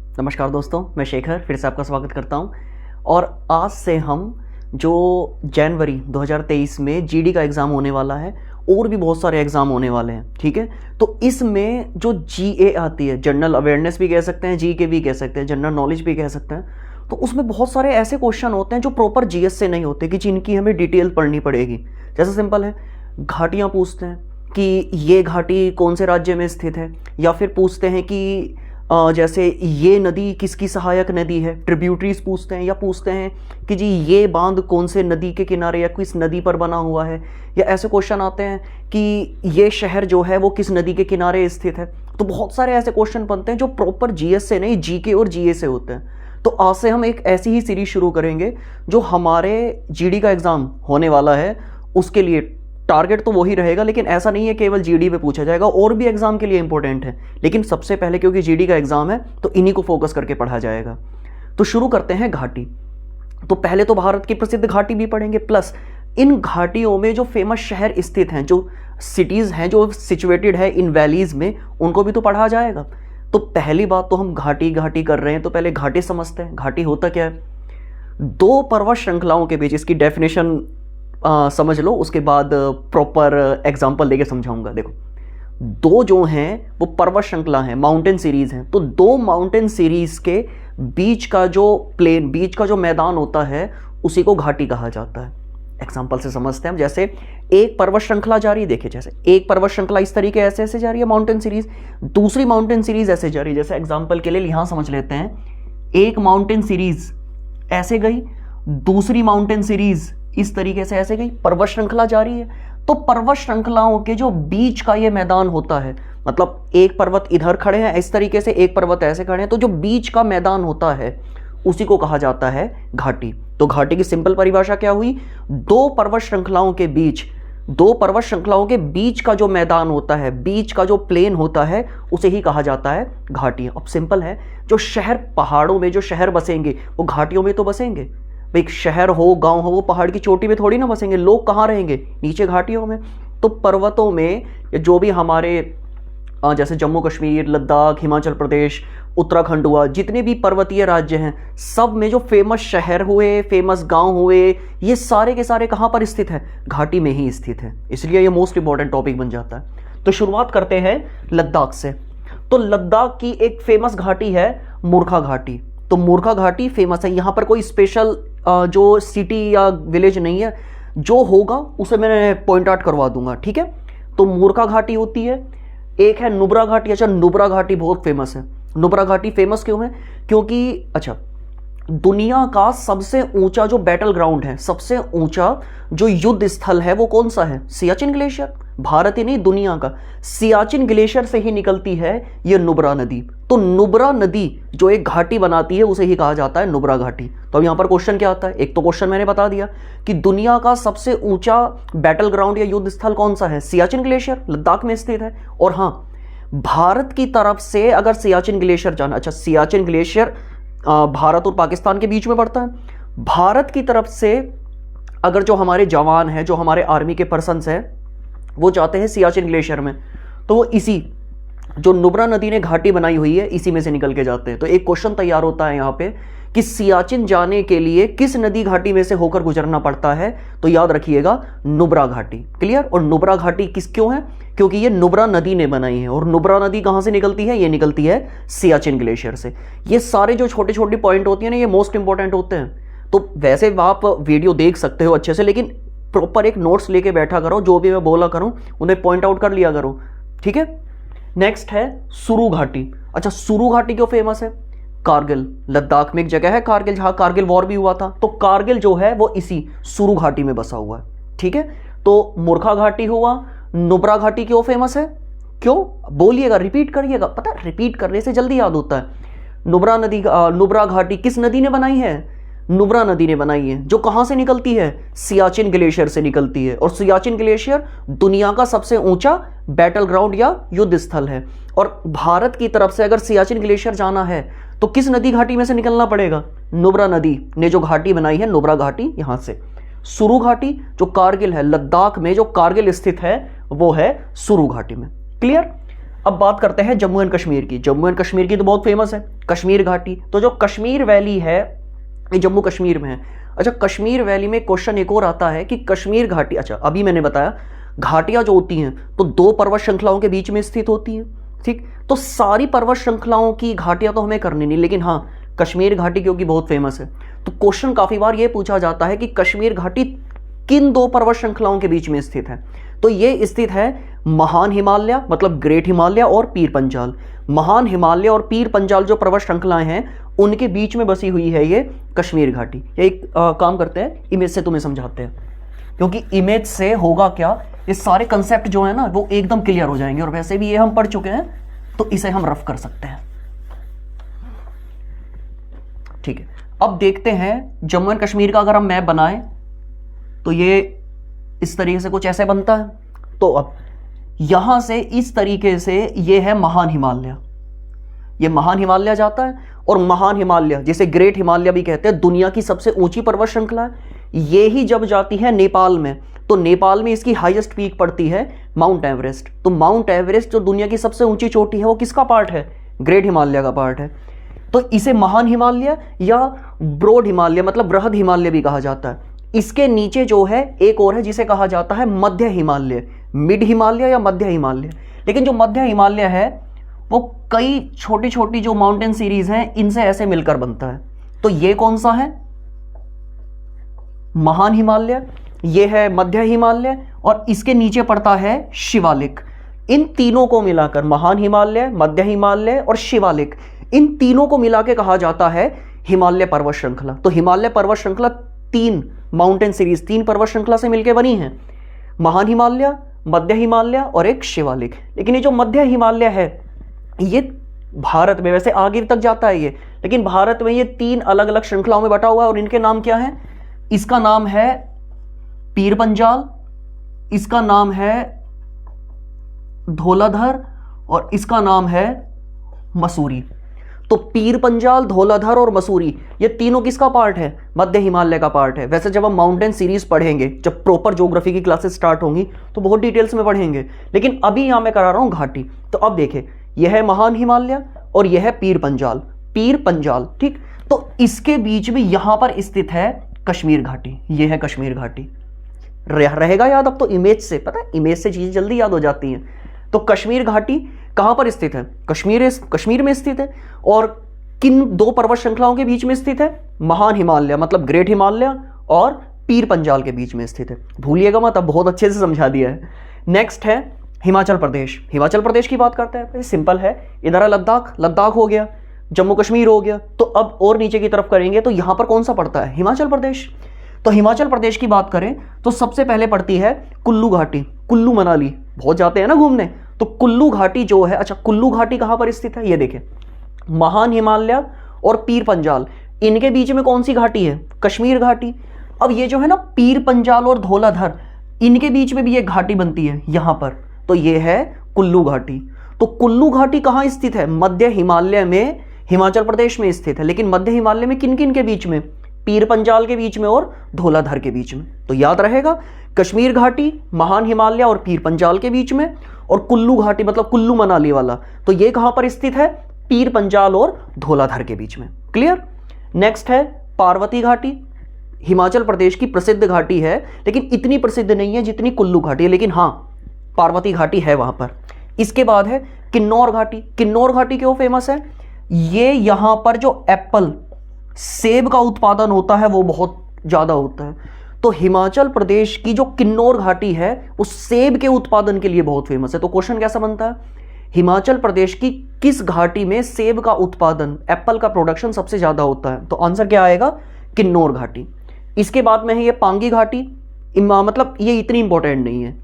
नमस्कार दोस्तों, मैं शेखर फिर से आपका स्वागत करता हूं। और आज से हम जो जनवरी 2023 में जीडी का एग्ज़ाम होने वाला है और भी बहुत सारे एग्ज़ाम होने वाले हैं, ठीक है। तो इसमें जो जीए आती है, जनरल अवेयरनेस भी कह सकते हैं, जीके भी कह सकते हैं, जनरल नॉलेज भी कह सकते हैं। तो उसमें बहुत सारे ऐसे क्वेश्चन होते हैं जो प्रॉपर जीएस से नहीं होते, कि जिनकी हमें डिटेल पढ़नी पड़ेगी। जैसे सिंपल है, घाटियाँ पूछते हैं कि ये घाटी कौन से राज्य में स्थित है, या फिर पूछते हैं कि जैसे ये नदी किसकी सहायक नदी है, ट्रिब्यूटरीज पूछते हैं, या पूछते हैं कि जी ये बांध कौन से नदी के किनारे या किस नदी पर बना हुआ है, या ऐसे क्वेश्चन आते हैं कि ये शहर जो है वो किस नदी के किनारे स्थित है। तो बहुत सारे ऐसे क्वेश्चन बनते हैं जो प्रॉपर जीएस से नहीं, जीके और जीए से होते हैं। तो आज से हम एक ऐसी ही सीरीज शुरू करेंगे जो हमारे जीडी का एग्ज़ाम होने वाला है उसके लिए टारगेट तो वही रहेगा, लेकिन ऐसा नहीं है केवल जीडी पे पूछा जाएगा, और भी एग्जाम के लिए इंपॉर्टेंट है। लेकिन सबसे पहले क्योंकि जीडी का एग्जाम है तो इन्हीं को फोकस करके पढ़ा जाएगा। तो शुरू करते हैं घाटी। तो पहले तो भारत की प्रसिद्ध घाटी भी पढ़ेंगे, प्लस इन घाटियों में जो फेमस शहर स्थित हैं, जो सिटीज हैं जो सिचुएटेड है इन वैलीज में, उनको भी तो पढ़ा जाएगा। तो पहली बात तो हम घाटी घाटी कर रहे हैं, तो पहले घाटी समझते हैं। घाटी होता क्या है? दो पर्वत श्रृंखलाओं के बीच, इसकी डेफिनेशन समझ लो, उसके बाद प्रॉपर एग्जाम्पल देके समझाऊंगा। देखो, दो जो हैं वो पर्वत श्रृंखला हैं, माउंटेन सीरीज हैं। तो दो माउंटेन सीरीज के बीच का जो प्लेन, बीच का जो मैदान होता है, उसी को घाटी कहा जाता है। एग्जाम्पल से समझते हैं हम। जैसे एक पर्वत श्रृंखला जा रही है, देखिए जैसे एक पर्वत श्रृंखला इस तरीके ऐसे ऐसे जा रही है माउंटेन सीरीज, दूसरी माउंटेन सीरीज ऐसे जा रही है। जैसे एग्जाम्पल के लिए यहां समझ लेते हैं, एक माउंटेन सीरीज ऐसे गई, दूसरी माउंटेन सीरीज इस तरीके से ऐसे गई, पर्वत श्रृंखला जारी है। तो पर्वत श्रृंखलाओं के जो बीच का ये मैदान होता है, मतलब एक पर्वत इधर खड़े हैं इस तरीके से, एक पर्वत ऐसे खड़े हैं, तो जो बीच का मैदान होता है उसी को कहा जाता है घाटी। तो घाटी की सिंपल परिभाषा क्या हुई? दो पर्वत श्रृंखलाओं के बीच, दो पर्वत श्रृंखलाओं के बीच का जो मैदान होता है, बीच का जो प्लेन होता है, उसे ही कहा जाता है घाटी। अब सिंपल है, जो शहर पहाड़ों में जो शहर बसेंगे वो घाटियों में तो बसेंगे। भाई शहर हो, गांव हो, वो पहाड़ की चोटी पे थोड़ी ना बसेंगे, लोग कहाँ रहेंगे? नीचे घाटियों में। तो पर्वतों में जो भी हमारे जैसे जम्मू कश्मीर, लद्दाख, हिमाचल प्रदेश, उत्तराखंड हुआ, जितने भी पर्वतीय राज्य हैं, सब में जो फेमस शहर हुए, फेमस गांव हुए, ये सारे के सारे कहाँ पर स्थित है? घाटी में ही स्थित है। इसलिए ये मोस्ट इंपॉर्टेंट टॉपिक बन जाता है। तो शुरुआत करते हैं लद्दाख से। तो लद्दाख की एक फेमस घाटी है मूर्खा घाटी। तो मूर्खा घाटी फेमस है। यहाँ पर कोई स्पेशल जो सिटी या विलेज नहीं है, जो होगा उसे मैं पॉइंट आउट करवा दूंगा, ठीक है। तो मूर्खा घाटी होती है, एक है नुब्रा घाटी। अच्छा, नुब्रा घाटी बहुत फेमस है। नुब्रा घाटी फेमस क्यों है? क्योंकि अच्छा, दुनिया का सबसे ऊंचा जो बैटल ग्राउंड है, सबसे ऊंचा जो युद्ध स्थल है, वो कौन सा है? सियाचिन ग्लेशियर। भारत ही नहीं, दुनिया का सियाचिन ग्लेशियर से ही निकलती है ये नुब्रा नदी। तो नुब्रा नदी जो एक घाटी बनाती है उसे ही कहा जाता है नुब्रा घाटी। तो अब यहां पर क्वेश्चन क्या आता है? एक तो क्वेश्चन मैंने बता दिया कि दुनिया का सबसे ऊंचा बैटल ग्राउंड या युद्ध स्थल कौन सा है? सियाचिन ग्लेशियर, लद्दाख में स्थित है। और हाँ, भारत की तरफ से अगर सियाचिन ग्लेशियर जाना, अच्छा सियाचिन ग्लेशियर भारत और पाकिस्तान के बीच में पड़ता है। भारत की तरफ से अगर जो हमारे जवान हैं, जो हमारे आर्मी के पर्सन्स हैं, वो जाते हैं सियाचिन ग्लेशियर में, तो वो इसी जो नुब्रा नदी ने घाटी बनाई हुई है इसी में से निकल के जाते हैं। तो एक क्वेश्चन तैयार होता है यहाँ पे कि सियाचिन जाने के लिए किस नदी घाटी में से होकर गुजरना पड़ता है? तो याद रखिएगा, नुब्रा घाटी। क्लियर? और नुब्रा घाटी क्यों है? क्योंकि ये नुब्रा नदी ने बनाई है। और नुब्रा नदी कहां से निकलती है? ये निकलती है सियाचिन ग्लेशियर से। ये सारे जो छोटे छोटे पॉइंट होती है ना, ये मोस्ट इंपॉर्टेंट होते हैं। तो वैसे आप वीडियो देख सकते हो अच्छे से, लेकिन प्रॉपर एक नोट्स लेके बैठा करो, जो भी मैं बोला करूं उन्हें पॉइंट आउट कर लिया करो, ठीक है। नेक्स्ट है सुरु घाटी। अच्छा, सुरु घाटी क्यों फेमस है? कारगिल, लद्दाख में एक जगह है कारगिल, जहां कारगिल वॉर भी हुआ था। तो कारगिल जो है वो इसी सुरु घाटी में बसा हुआ है, ठीक है। तो मूर्खा घाटी हुआ। नुब्रा घाटी क्यों फेमस है? क्यों बोलिएगा, रिपीट करिएगा, पता है रिपीट करने से जल्दी याद होता है। नुब्रा घाटी किस नदी ने बनाई है? नुब्रा नदी ने बनाई है, जो कहां से निकलती है? सियाचिन ग्लेशियर से निकलती है। और सियाचिन ग्लेशियर दुनिया का सबसे ऊंचा बैटल ग्राउंड या युद्ध स्थल है। और भारत की तरफ से अगर सियाचिन ग्लेशियर जाना है तो किस नदी घाटी में से निकलना पड़ेगा? नुब्रा नदी ने जो घाटी बनाई है, नुब्रा घाटी, यहां से। सुरु घाटी जो कारगिल है, लद्दाख में जो कारगिल स्थित है, वो है सुरु घाटी में। क्लियर? अब बात करते हैं जम्मू एंड कश्मीर की। जम्मू एंड कश्मीर की तो बहुत फेमस है कश्मीर घाटी। तो जो कश्मीर वैली है ये जम्मू कश्मीर में है। अच्छा, कश्मीर वैली में क्वेश्चन एक और आता है कि कश्मीर घाटी, अच्छा अभी मैंने बताया घाटियां जो होती हैं तो दो पर्वत श्रृंखलाओं के बीच में स्थित होती हैं, ठीक। तो सारी पर्वत श्रृंखलाओं की घाटियां तो हमें करनी नहीं, लेकिन हाँ कश्मीर घाटी क्योंकि बहुत फेमस है तो क्वेश्चन काफी बार ये पूछा जाता है कि कश्मीर घाटी किन दो पर्वत श्रृंखलाओं के बीच में स्थित है। तो ये स्थित है महान हिमालय मतलब ग्रेट हिमालय और पीर पंजाल। महान हिमालय और पीर पंजाल जो पर्वत श्रृंखलाएं हैं उनके बीच में बसी हुई है ये कश्मीर घाटी। ये एक काम करते हैं, इमेज से तुम्हें समझाते हैं, क्योंकि इमेज से होगा क्या, ये सारे कंसेप्ट जो है ना वो एकदम क्लियर हो जाएंगे। और वैसे भी ये हम पढ़ चुके हैं तो इसे हम रफ कर सकते हैं, ठीक है। अब देखते हैं जम्मू एंड कश्मीर का अगर हम मैप बनाएं तो ये इस तरीके से कुछ ऐसे बनता है। तो अब यहां से इस तरीके से ये है महान हिमालय, ये महान हिमालय जाता है। और महान हिमालय जिसे ग्रेट हिमालय भी कहते हैं, दुनिया की सबसे ऊंची पर्वत श्रृंखला है। ये ही जब जाती है नेपाल में तो नेपाल में इसकी हाईएस्ट पीक पड़ती है माउंट एवरेस्ट। तो माउंट एवरेस्ट जो दुनिया की सबसे ऊंची चोटी है वो किसका पार्ट है, ग्रेट हिमालय का पार्ट है। तो इसे महान हिमालय या ब्रॉड हिमालय मतलब बृहद हिमालय भी कहा जाता है। इसके नीचे जो है एक और है जिसे कहा जाता है मध्य हिमालय, मिड हिमालय या मध्य हिमालय। लेकिन जो मध्य हिमालय है वो कई छोटी छोटी जो माउंटेन सीरीज हैं इनसे ऐसे मिलकर बनता है। तो ये कौन सा है, महान हिमालय, ये है मध्य हिमालय और इसके नीचे पड़ता है शिवालिक। इन तीनों को मिलाकर महान हिमालय, मध्य हिमालय और शिवालिक, इन तीनों को मिला के कहा जाता है हिमालय पर्वत श्रृंखला। तो हिमालय पर्वत श्रृंखला तीन माउंटेन सीरीज, तीन पर्वत श्रृंखला से मिलकर बनी है, महान हिमालय, मध्य हिमालय और एक शिवालिक। लेकिन ये जो मध्य हिमालय है ये भारत में, वैसे आगे तक जाता है ये, लेकिन भारत में ये तीन अलग अलग श्रृंखलाओं में बटा हुआ है। और इनके नाम क्या है, इसका नाम है पीर पंजाल, इसका नाम है धौलाधर और इसका नाम है मसूरी। तो पीर पंजाल, धौलाधर और मसूरी ये तीनों किसका पार्ट है, मध्य हिमालय का पार्ट है। वैसे जब हम माउंटेन सीरीज पढ़ेंगे, जब प्रॉपर ज्योग्राफी की क्लासेस स्टार्ट होंगी तो बहुत डिटेल्स में पढ़ेंगे, लेकिन अभी यहां मैं करा रहा हूं घाटी। तो अब देखें यह है महान हिमालय और यह है पीर पंजाल, पीर पंजाल, ठीक। तो इसके बीच में यहां पर स्थित है कश्मीर घाटी, यह है कश्मीर घाटी। रहेगा याद, अब तो इमेज से पता है, इमेज से चीजें जल्दी याद हो जाती हैं। तो कश्मीर घाटी कहां पर स्थित है, कश्मीर में स्थित है। और किन दो पर्वत श्रृंखलाओं के बीच में स्थित है, महान हिमालय मतलब ग्रेट हिमालय और पीर पंजाल के बीच में स्थित है। भूलिएगा मत, अब बहुत अच्छे से समझा दिया है। नेक्स्ट है हिमाचल प्रदेश। हिमाचल प्रदेश की बात करते हैं, सिंपल है, इधर है लद्दाख, लद्दाख हो गया, जम्मू कश्मीर हो गया। तो अब और नीचे की तरफ करेंगे तो यहां पर कौन सा पड़ता है, हिमाचल प्रदेश। तो हिमाचल प्रदेश की बात करें तो सबसे पहले पड़ती है कुल्लू घाटी, कुल्लू मनाली बहुत जाते हैं ना घूमने, तो कुल्लू घाटी जो है, अच्छा कुल्लू घाटी कहां पर स्थित है, ये देखें, महान हिमालय और पीर पंजाल, इनके बीच में कौन सी घाटी है, कश्मीर घाटी। अब ये जो है ना पीर पंजाल और धौलाधर, इनके बीच में भी एक घाटी बनती है यहां पर, तो ये है कुल्लू घाटी। तो कुल्लू घाटी कहां स्थित है, मध्य हिमालय में, हिमाचल प्रदेश में स्थित है। लेकिन मध्य हिमालय में किन किन के बीच में, पीर पंजाल के बीच में और धौलाधर के बीच में। तो याद रहेगा कश्मीर घाटी, महान हिमालय और पीर पंजाल के बीच में, और कुल्लू घाटी मतलब कुल्लू मनाली वाला, तो ये कहां पर स्थित है, पीर पंजाल और धौलाधर के बीच में। क्लियर। नेक्स्ट है पार्वती घाटी, हिमाचल प्रदेश की प्रसिद्ध घाटी है, लेकिन इतनी प्रसिद्ध नहीं है जितनी कुल्लू घाटी है, लेकिन हाँ पार्वती घाटी है वहां पर। इसके बाद है किन्नौर घाटी। किन्नौर घाटी क्यों फेमस है, ये यहां पर जो एप्पल, सेब का उत्पादन होता है वो बहुत ज्यादा होता है। तो हिमाचल प्रदेश की जो किन्नौर घाटी है वो सेब के उत्पादन के लिए बहुत फेमस है। तो क्वेश्चन कैसा बनता है, हिमाचल प्रदेश की किस घाटी में सेब का उत्पादन, एप्पल का प्रोडक्शन सबसे ज्यादा होता है, तो आंसर क्या आएगा, किन्नौर घाटी। इसके बाद में है ये पांगी घाटी, मतलब ये इतनी इंपॉर्टेंट नहीं है।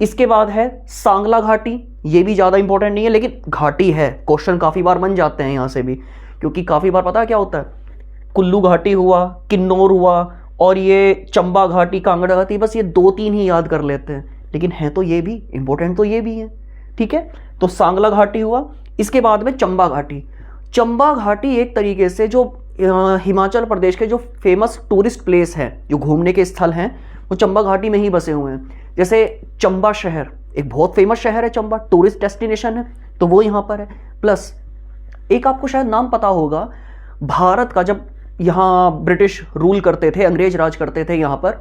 इसके बाद है सांगला घाटी, ये भी ज्यादा इंपॉर्टेंट नहीं है लेकिन घाटी है, क्वेश्चन काफी बार बन जाते हैं यहां से भी, क्योंकि काफी बार पता है क्या होता है, कुल्लू घाटी हुआ, किन्नौर हुआ और ये चंबा घाटी, कांगड़ा घाटी, बस ये दो तीन ही याद कर लेते हैं, लेकिन है तो ये भी इंपॉर्टेंट, तो ये भी है, ठीक है। तो सांगला घाटी हुआ। इसके बाद में चंबा घाटी। चंबा घाटी एक तरीके से जो हिमाचल प्रदेश के जो फेमस टूरिस्ट प्लेस है, जो घूमने के स्थल हैं, वो चंबा घाटी में ही बसे हुए हैं। जैसे चंबा शहर एक बहुत फेमस शहर है, चंबा टूरिस्ट डेस्टिनेशन है, तो वो यहाँ पर है। प्लस एक आपको शायद नाम पता होगा, भारत का जब यहाँ ब्रिटिश रूल करते थे, अंग्रेज राज करते थे यहाँ पर,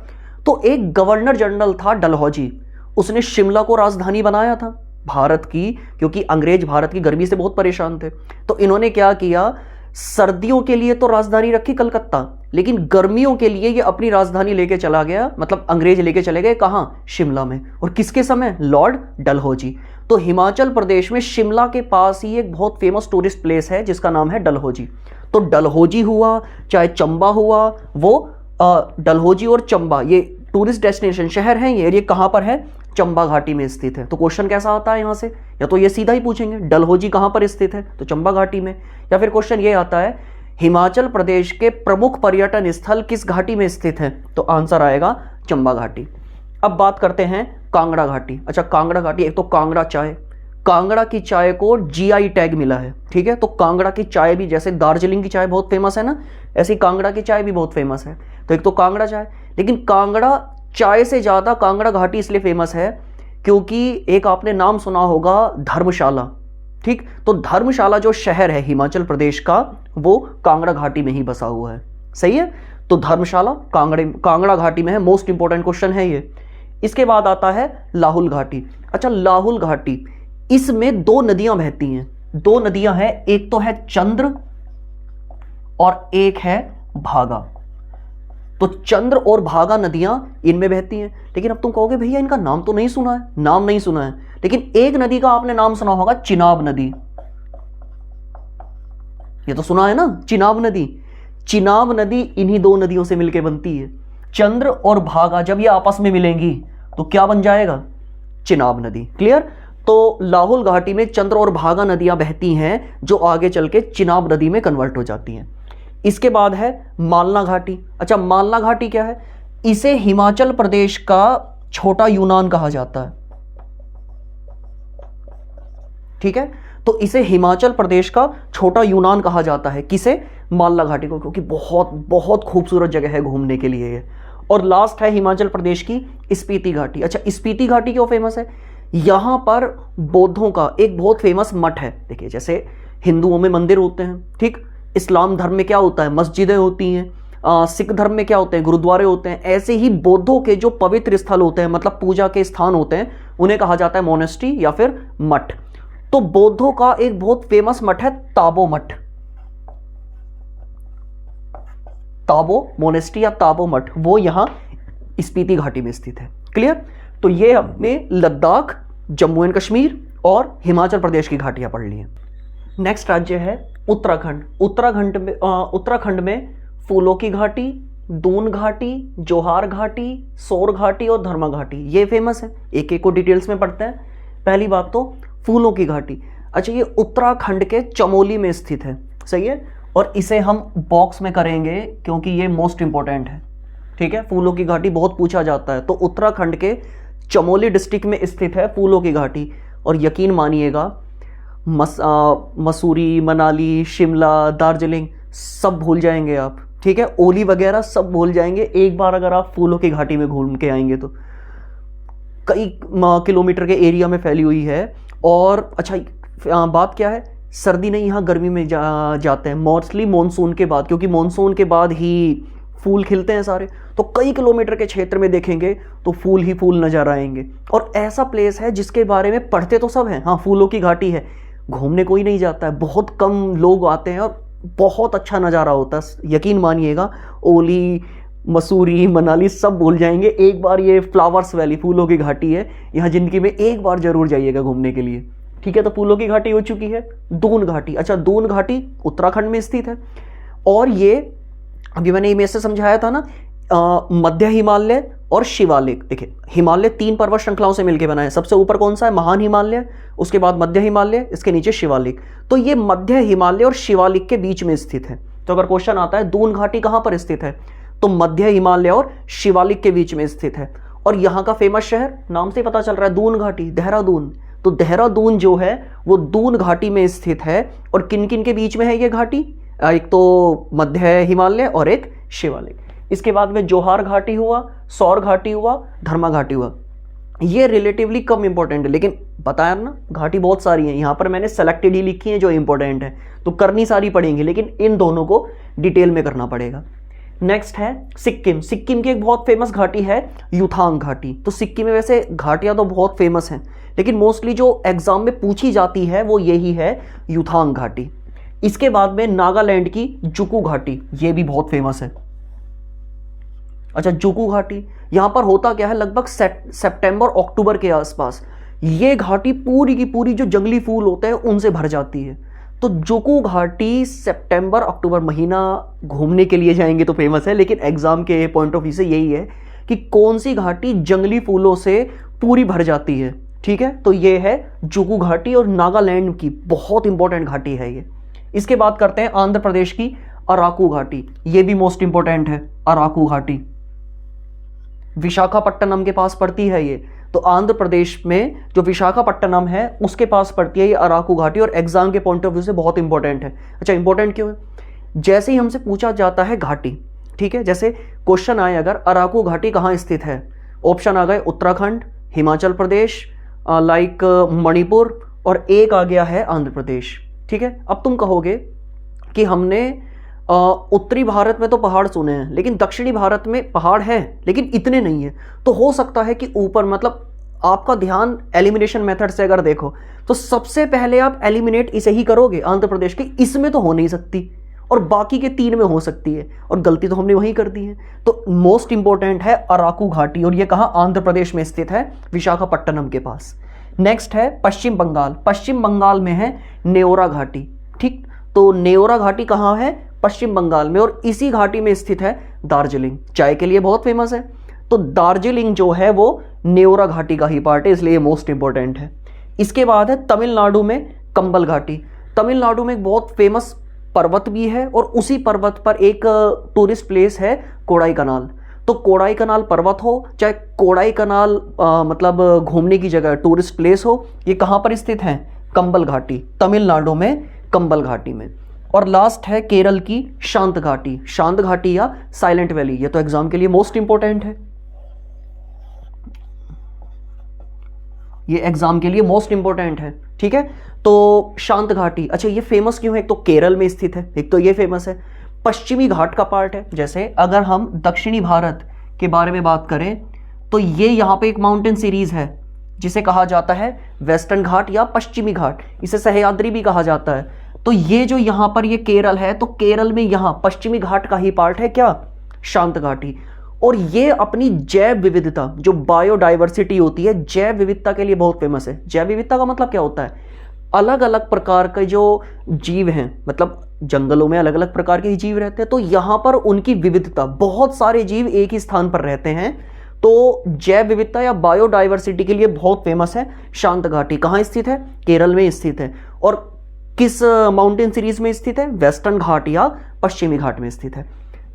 तो एक गवर्नर जनरल था डलहौजी, उसने शिमला को राजधानी बनाया था भारत की, क्योंकि अंग्रेज भारत की गर्मी से बहुत परेशान थे। तो इन्होंने क्या किया, सर्दियों के लिए तो राजधानी रखी कलकत्ता, लेकिन गर्मियों के लिए ये अपनी राजधानी लेके चला गया, मतलब अंग्रेज लेके चले गए कहाँ, शिमला में। और किसके समय, लॉर्ड डलहौजी। तो हिमाचल प्रदेश में शिमला के पास ही एक बहुत फेमस टूरिस्ट प्लेस है जिसका नाम है डलहौजी। तो डलहौजी हुआ चाहे चंबा हुआ, वो डलहौजी और चंबा ये टूरिस्ट डेस्टिनेशन शहर हैं, ये कहाँ पर है, चंबा घाटी में स्थित है। तो क्वेश्चन कैसा आता है यहाँ से, या तो ये सीधा ही पूछेंगे डलहौजी कहाँ पर स्थित है, तो चंबा घाटी में, या फिर क्वेश्चन ये आता है हिमाचल प्रदेश के प्रमुख पर्यटन स्थल किस घाटी में स्थित है, तो आंसर आएगा चंबा घाटी। अब बात करते हैं कांगड़ा घाटी। अच्छा, कांगड़ा घाटी, एक तो कांगड़ा चाय, कांगड़ा की चाय को जीआई टैग मिला है, ठीक है। तो कांगड़ा की चाय भी, जैसे दार्जिलिंग की चाय बहुत फेमस है ना, ऐसी कांगड़ा की चाय भी बहुत फेमस है। तो एक तो कांगड़ा चाय, लेकिन कांगड़ा चाय से ज़्यादा कांगड़ा घाटी इसलिए फेमस है क्योंकि एक आपने नाम सुना होगा धर्मशाला, ठीक। तो धर्मशाला जो शहर है हिमाचल प्रदेश का, वो कांगड़ा घाटी में ही बसा हुआ है, सही है। तो धर्मशाला कांगड़ा घाटी में है, मोस्ट इंपॉर्टेंट क्वेश्चन है ये। इसके बाद आता है लाहुल घाटी। अच्छा, लाहुल घाटी, इसमें दो नदियां बहती हैं, दो नदियां हैं, एक तो है चंद्र और एक है भागा। तो चंद्र और भागा नदियां इनमें बहती हैं। लेकिन अब तुम कहोगे भैया इनका नाम तो नहीं सुना है, नाम नहीं सुना है, लेकिन एक नदी का आपने नाम सुना होगा, चिनाब नदी। ये तो सुना है ना, चिनाब नदी। चिनाब नदी इन्हीं दो नदियों से मिलकर बनती है। चंद्र और भागा जब ये आपस में मिलेंगी तो क्या बन जाएगा, चिनाब नदी। क्लियर। तो लाहुल घाटी में चंद्र और भागा नदियां बहती हैं जो आगे चल के चिनाब नदी में कन्वर्ट हो जाती हैं। इसके बाद है मालना घाटी। अच्छा, मालना घाटी क्या है, इसे हिमाचल प्रदेश का छोटा यूनान कहा जाता है, ठीक है। तो इसे हिमाचल प्रदेश का छोटा यूनान कहा जाता है, किसे, मालना घाटी को, क्योंकि बहुत बहुत खूबसूरत जगह है घूमने के लिए ये। और लास्ट है हिमाचल प्रदेश की स्पीति घाटी। अच्छा, स्पीति घाटी क्यों फेमस है, यहां पर बौद्धों का एक बहुत फेमस मठ है। देखिए, जैसे हिंदुओं में मंदिर होते हैं, ठीक, इस्लाम धर्म में क्या होता है, मस्जिदें होती हैं, सिख धर्म में क्या होते हैं, गुरुद्वारे होते हैं, ऐसे ही बौद्धों के जो पवित्र स्थल होते हैं, मतलब पूजा के स्थान होते हैं, उन्हें कहा जाता है मोनेस्ट्री या फिर मठ। तो बौद्धों का एक बहुत फेमस मठ है ताबो मठ, ताबो मोनेस्ट्री या ताबो मठ, वो यहां स्पीति घाटी में स्थित है। क्लियर। तो ये अपने लद्दाख, जम्मू एंड कश्मीर और हिमाचल प्रदेश की घाटियां पढ़ ली हैं। नेक्स्ट राज्य है उत्तराखंड। उत्तराखंड में फूलों की घाटी, दून घाटी, जोहार घाटी, सौर घाटी और धर्मा घाटी, ये फेमस है। एक एक को डिटेल्स में पढ़ते हैं। पहली बात तो फूलों की घाटी। अच्छा, ये उत्तराखंड के चमोली में स्थित है, सही है, और इसे हम बॉक्स में करेंगे क्योंकि ये मोस्ट इंपॉर्टेंट है, ठीक है। फूलों की घाटी बहुत पूछा जाता है। तो उत्तराखंड के चमोली डिस्ट्रिक्ट में स्थित है फूलों की घाटी। और यकीन मानिएगा, मसूरी, मनाली, शिमला, दार्जिलिंग सब भूल जाएंगे आप, ठीक है। ओली वगैरह सब भूल जाएंगे एक बार अगर आप फूलों की घाटी में घूम के आएंगे तो। कई किलोमीटर के एरिया में फैली हुई है। और अच्छा, बात क्या है, सर्दी नहीं, यहाँ गर्मी में जाते हैं मोस्टली मॉनसून के बाद, क्योंकि मॉनसून के बाद ही फूल खिलते हैं सारे। तो कई किलोमीटर के क्षेत्र में देखेंगे तो फूल ही फूल नजर आएंगे। और ऐसा प्लेस है जिसके बारे में पढ़ते तो सब हैं, हाँ फूलों की घाटी है, घूमने कोई नहीं जाता है, बहुत कम लोग आते हैं और बहुत अच्छा नज़ारा होता है। यकीन मानिएगा, ओली, मसूरी, मनाली सब भूल जाएंगे एक बार ये फ्लावर्स वैली फूलों की घाटी है, यहाँ ज़िंदगी में एक बार जरूर जाइएगा घूमने के लिए, ठीक है। तो फूलों की घाटी हो चुकी है। दून घाटी। अच्छा, दून घाटी उत्तराखंड में स्थित है। और ये अभी मैंने इमेज से समझाया था ना, मध्य हिमालय और शिवालिक। देखिए, हिमालय 3 पर्वत श्रृंखलाओं से मिलकर बना है। सबसे ऊपर कौन सा है, महान हिमालय, उसके बाद मध्य हिमालय, इसके नीचे शिवालिक। तो ये मध्य हिमालय और शिवालिक के बीच में स्थित है। तो अगर क्वेश्चन आता है दून घाटी कहां पर स्थित है, तो मध्य हिमालय और शिवालिक के बीच में स्थित है। और यहाँ का फेमस शहर, नाम से पता चल रहा है, दून घाटी, देहरादून। तो देहरादून जो है वो दून घाटी में स्थित है। और किन किन के बीच में है ये घाटी, एक तो मध्य हिमालय और एक शिवालिक। इसके बाद में जोहार घाटी हुआ, सौर घाटी हुआ, धर्मा घाटी हुआ। ये रिलेटिवली कम इंपॉर्टेंट है, लेकिन बताया ना घाटी बहुत सारी हैं, यहाँ पर मैंने सेलेक्टेड ही लिखी है जो इंपॉर्टेंट है, तो करनी सारी पड़ेंगी, लेकिन इन दोनों को डिटेल में करना पड़ेगा। नेक्स्ट है सिक्किम। सिक्किम की एक बहुत फेमस घाटी है युथांग घाटी। तो सिक्किम में वैसे घाटियाँ तो बहुत फेमस हैं, लेकिन मोस्टली जो एग्जाम में पूछी जाती है वो यही है युथांग घाटी। इसके बाद में नागालैंड की जुकू घाटी, ये भी बहुत फेमस है। अच्छा, जुकू घाटी यहाँ पर होता क्या है, लगभग सितंबर अक्टूबर के आसपास ये घाटी पूरी की पूरी जो जंगली फूल होते हैं उनसे भर जाती है। तो जुकू घाटी सितंबर अक्टूबर महीना घूमने के लिए जाएंगे तो फेमस है, लेकिन एग्जाम के पॉइंट ऑफ व्यू से यही है कि कौन सी घाटी जंगली फूलों से पूरी भर जाती है। ठीक है, तो ये है जुकू घाटी और नागालैंड की बहुत इंपॉर्टेंट घाटी है ये। इसके बाद करते हैं आंध्र प्रदेश की अराकू घाटी, ये भी मोस्ट इंपॉर्टेंट है। अराकू घाटी विशाखापट्टनम के पास पड़ती है ये, तो आंध्र प्रदेश में जो विशाखापट्टनम है उसके पास पड़ती है ये अराकू घाटी, और एग्जाम के पॉइंट ऑफ व्यू से बहुत इंपॉर्टेंट है। अच्छा, इंपॉर्टेंट क्यों है? जैसे ही हमसे पूछा जाता है घाटी, ठीक है, जैसे क्वेश्चन आए अगर अराकू घाटी कहाँ स्थित है, ऑप्शन आ गए उत्तराखंड, हिमाचल प्रदेश, लाइक मणिपुर, और एक आ गया है आंध्र प्रदेश। ठीक है, अब तुम कहोगे कि हमने उत्तरी भारत में तो पहाड़ सुने हैं, लेकिन दक्षिणी भारत में पहाड़ है लेकिन इतने नहीं है, तो हो सकता है कि ऊपर, मतलब आपका ध्यान एलिमिनेशन मेथड से अगर देखो तो सबसे पहले आप एलिमिनेट इसे ही करोगे आंध्र प्रदेश की, इसमें तो हो नहीं सकती और बाकी के 3 में हो सकती है, और गलती तो हमने वहीं कर दी है। तो मोस्ट इंपॉर्टेंट है अराकू घाटी, और ये कहाँ, आंध्र प्रदेश में स्थित है, विशाखापट्टनम के पास। नेक्स्ट है पश्चिम बंगाल। पश्चिम बंगाल में है नेओरा घाटी। ठीक, तो नेओरा घाटी कहाँ है, पश्चिम बंगाल में, और इसी घाटी में स्थित है दार्जिलिंग, चाय के लिए बहुत फेमस है। तो दार्जिलिंग जो है वो नेओरा घाटी का ही पार्ट है, इसलिए मोस्ट इंपॉर्टेंट है। इसके बाद है तमिलनाडु में कंबल घाटी। तमिलनाडु में एक बहुत फेमस पर्वत भी है, और उसी पर्वत पर एक टूरिस्ट प्लेस है कोडाई कनाल। तो कोडाई कनाल पर्वत हो चाहे कोडाई कनाल मतलब घूमने की जगह, टूरिस्ट प्लेस हो, ये कहाँ पर स्थित है, कंबल घाटी, तमिलनाडु में कंबल घाटी में। और लास्ट है केरल की शांत घाटी। शांत घाटी या साइलेंट वैली, ये तो एग्जाम के लिए मोस्ट इंपॉर्टेंट है, ये एग्जाम के लिए मोस्ट इंपॉर्टेंट है। ठीक है, तो शांत घाटी, अच्छा ये फेमस क्यों है, एक तो केरल में स्थित है, एक तो ये फेमस है, पश्चिमी घाट का पार्ट है। जैसे अगर हम दक्षिणी भारत के बारे में बात करें तो ये यहाँ पे एक माउंटेन सीरीज है जिसे कहा जाता है वेस्टर्न घाट या पश्चिमी घाट, इसे सह्याद्री भी कहा जाता है। तो ये जो यहाँ पर ये केरल है, तो केरल में यहाँ पश्चिमी घाट का ही पार्ट है क्या, शांत घाटी। और ये अपनी जैव विविधता, जो बायोडाइवर्सिटी होती है, जैव विविधता के लिए बहुत फेमस है। जैव विविधता का मतलब क्या होता है, अलग अलग प्रकार के जो जीव हैं, मतलब जंगलों में अलग अलग प्रकार के जीव रहते हैं, तो यहाँ पर उनकी विविधता, बहुत सारे जीव एक ही स्थान पर रहते हैं, तो जैव विविधता या बायोडाइवर्सिटी के लिए बहुत फेमस है शांत घाटी। कहाँ स्थित है, केरल में स्थित है, और किस माउंटेन सीरीज में स्थित है, वेस्टर्न घाट या पश्चिमी घाट में स्थित है।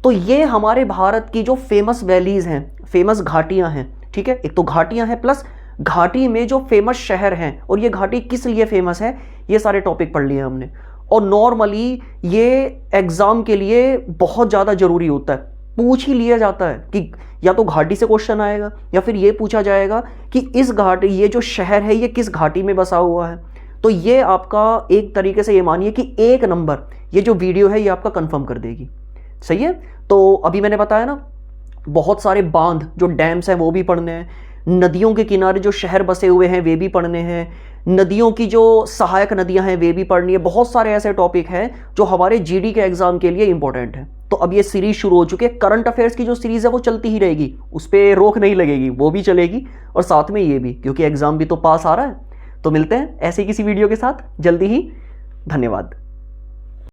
तो ये हमारे भारत की जो फेमस वैलीज हैं, फेमस घाटियां हैं। ठीक है, एक तो घाटियां हैं प्लस घाटी में जो फेमस शहर हैं, और ये घाटी किस लिए फेमस है, ये सारे टॉपिक पढ़ लिए हमने। और नॉर्मली ये एग्जाम के लिए बहुत ज़्यादा जरूरी होता है, पूछ ही लिया जाता है कि या तो घाटी से क्वेश्चन आएगा या फिर ये पूछा जाएगा कि इस घाटी, ये जो शहर है ये किस घाटी में बसा हुआ है। तो ये आपका एक तरीके से ये मानिए कि 1 नंबर ये जो वीडियो है ये आपका कंफर्म कर देगी। सही है, तो अभी मैंने बताया ना, बहुत सारे बांध जो डैम्स हैं वो भी पढ़ने हैं, नदियों के किनारे जो शहर बसे हुए हैं वे भी पढ़ने हैं, नदियों की जो सहायक नदियां हैं वे भी पढ़नी है। बहुत सारे ऐसे टॉपिक हैं जो हमारे जीडी के एग्जाम के लिए इंपॉर्टेंट है। तो अब ये सीरीज शुरू हो चुकी है, करंट अफेयर्स की जो सीरीज है वो चलती ही रहेगी, उस पर रोक नहीं लगेगी, वो भी चलेगी, और साथ में ये भी, क्योंकि एग्जाम भी तो पास आ रहा है। तो मिलते हैं ऐसे किसी वीडियो के साथ जल्दी ही। धन्यवाद।